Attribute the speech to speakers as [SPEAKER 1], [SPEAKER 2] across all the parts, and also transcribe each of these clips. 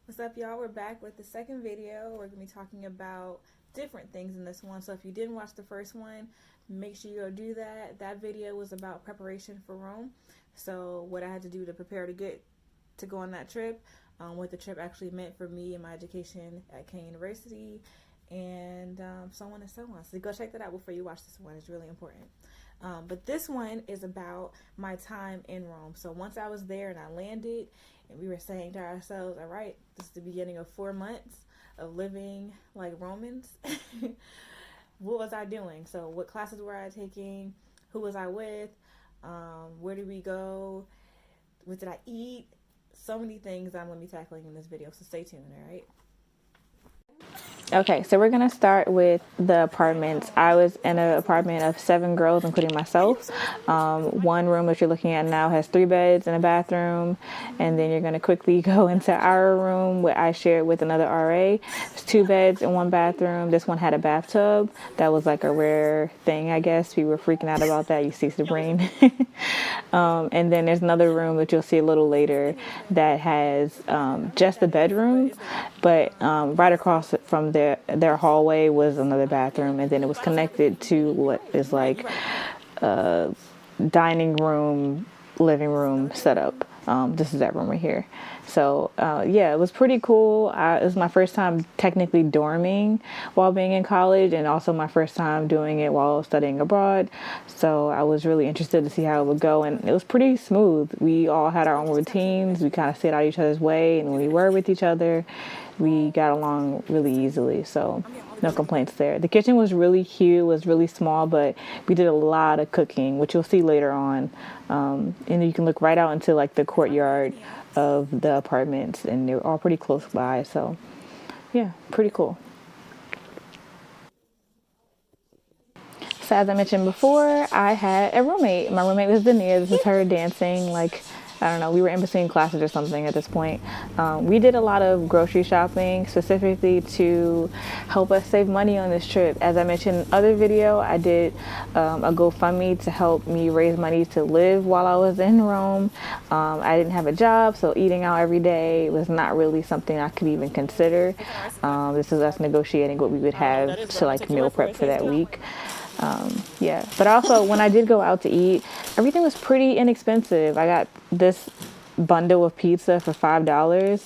[SPEAKER 1] What's up, y'all? We're back with the second video. We're going to be talking about different things in this one. So if you didn't watch the first one, make sure you go do that. That video was about preparation for Rome. So what I had to do to prepare to go on that trip, what the trip actually meant for me and my education at Kane University, and so on and so on. So go check that out before you watch this one. It's really important. But this one is about my time in Rome. So once I was there and I landed, and we were saying to ourselves, all right, this is the beginning of 4 months of living like Romans. What was I doing? So what classes were I taking? Who was I with? Where did we go? What did I eat? So many things I'm going to be tackling in this video. So stay tuned, all right? Okay, so we're going to start with the apartments. I was in an apartment of 7 girls, including myself. One room that you're looking at now has 3 beds and a bathroom. And then you're going to quickly go into our room, where I shared with another RA. It's 2 beds and 1 bathroom. This one had a bathtub. That was like a rare thing, I guess. We were freaking out about that. You see Sabrina. And then there's another room that you'll see a little later that has just the bedroom. But right across from their hallway was another bathroom, and then it was connected to what is like a dining room, living room setup. This is that room right here. So yeah, it was pretty cool. It was my first time technically dorming while being in college, and also my first time doing it while studying abroad. So I was really interested to see how it would go, and it was pretty smooth. We all had our own routines. We kind of stayed out of each other's way, and when we were with each other, we got along really easily. So no complaints there. The kitchen was really cute. It was really small, but we did a lot of cooking, which you'll see later on. And you can look right out into like the courtyard of the apartments, and they're all pretty close by. So yeah, pretty cool. So as I mentioned before, I had a roommate. My roommate was Dania. This is her dancing, like, I don't know, we were in between classes or something at this point. We did a lot of grocery shopping specifically to help us save money on this trip. As I mentioned in the other video, I did a GoFundMe to help me raise money to live while I was in Rome. I didn't have a job, so eating out every day was not really something I could even consider. This is us negotiating what we would have to like meal prep for that week. Yeah, but also when I did go out to eat, everything was pretty inexpensive. I got this bundle of pizza for $5,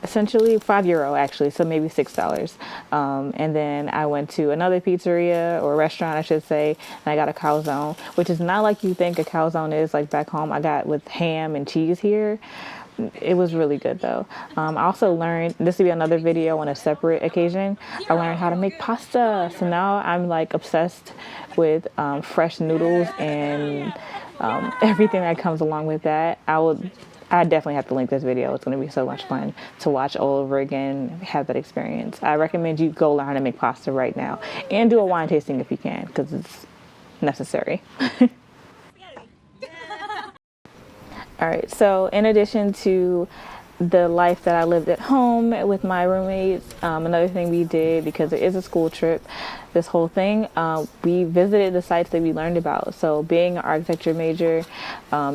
[SPEAKER 1] essentially €5 actually, so maybe $6. And then I went to another pizzeria, or restaurant I should say, and I got a calzone, which is not like you think a calzone is like back home. I got with ham and cheese here. It was really good though. I also learned, this will be another video on a separate occasion, I learned how to make pasta. So now I'm like obsessed with fresh noodles and everything that comes along with that. I definitely have to link this video. It's going to be so much fun to watch all over again, have that experience. I recommend you go learn how to make pasta right now, and do a wine tasting if you can, because it's necessary. All right, so in addition to the life that I lived at home with my roommates, another thing we did, because it is a school trip, this whole thing, we visited the sites that we learned about. So being an architecture major, a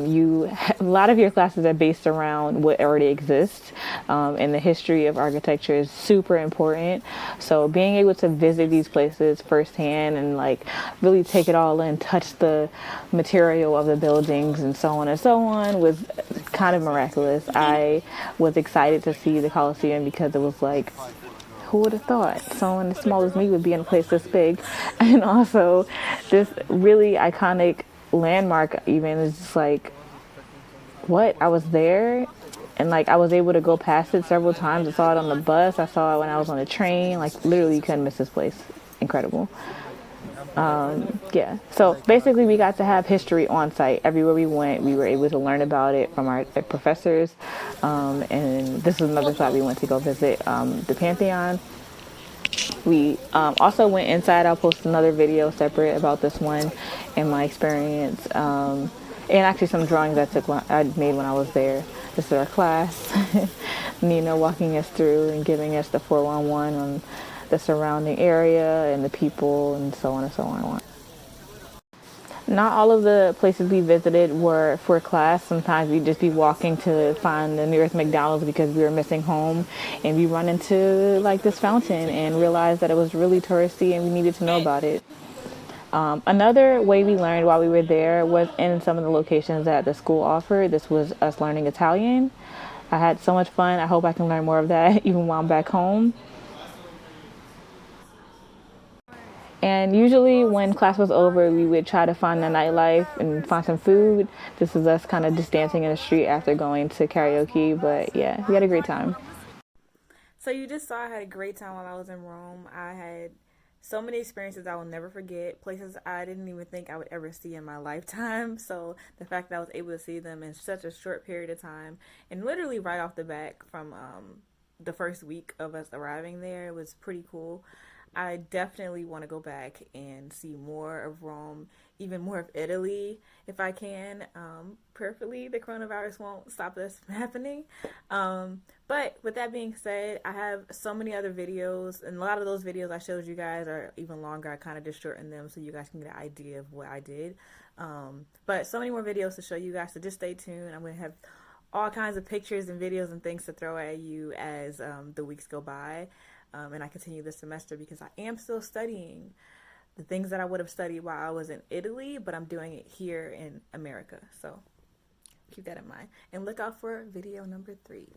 [SPEAKER 1] lot of your classes are based around what already exists, and the history of architecture is super important. So being able to visit these places firsthand and like really take it all in, touch the material of the buildings and so on and so on, was kind of miraculous. I was excited to see the Colosseum because it was like, who would have thought someone as small as me would be in a place this big? And also this really iconic landmark even is just like, what? I was there, and like I was able to go past it several times. I saw it on the bus. I saw it when I was on the train. Like literally you couldn't miss this place. Incredible. Yeah, so basically we got to have history on site. Everywhere we went, we were able to learn about it from our professors. And this is another spot we went to go visit, the Pantheon. We also went inside. I'll post another video separate about this one and my experience. And actually some drawings I made when I was there. This is our class. Nina walking us through and giving us the 411 on the surrounding area and the people and so on and so on. Not all of the places we visited were for class. Sometimes we'd just be walking to find the nearest McDonald's because we were missing home, and we run into like this fountain and realized that it was really touristy and we needed to know about it. Another way we learned while we were there was in some of the locations that the school offered. This was us learning Italian. I had so much fun. I hope I can learn more of that even while I'm back home. And usually, when class was over, we would try to find a nightlife and find some food. This is us kind of just dancing in the street after going to karaoke. But yeah, we had a great time. So you just saw I had a great time while I was in Rome. I had so many experiences I will never forget, places I didn't even think I would ever see in my lifetime. So the fact that I was able to see them in such a short period of time, and literally right off the back from the first week of us arriving there, was pretty cool. I definitely want to go back and see more of Rome, even more of Italy if I can. Prayerfully, the coronavirus won't stop this from happening. But with that being said, I have so many other videos, and a lot of those videos I showed you guys are even longer. I kind of just shortened them so you guys can get an idea of what I did. But so many more videos to show you guys, so just stay tuned. I'm going to have all kinds of pictures and videos and things to throw at you as the weeks go by. And I continue this semester because I am still studying the things that I would have studied while I was in Italy, but I'm doing it here in America. So keep that in mind. And look out for video number 3.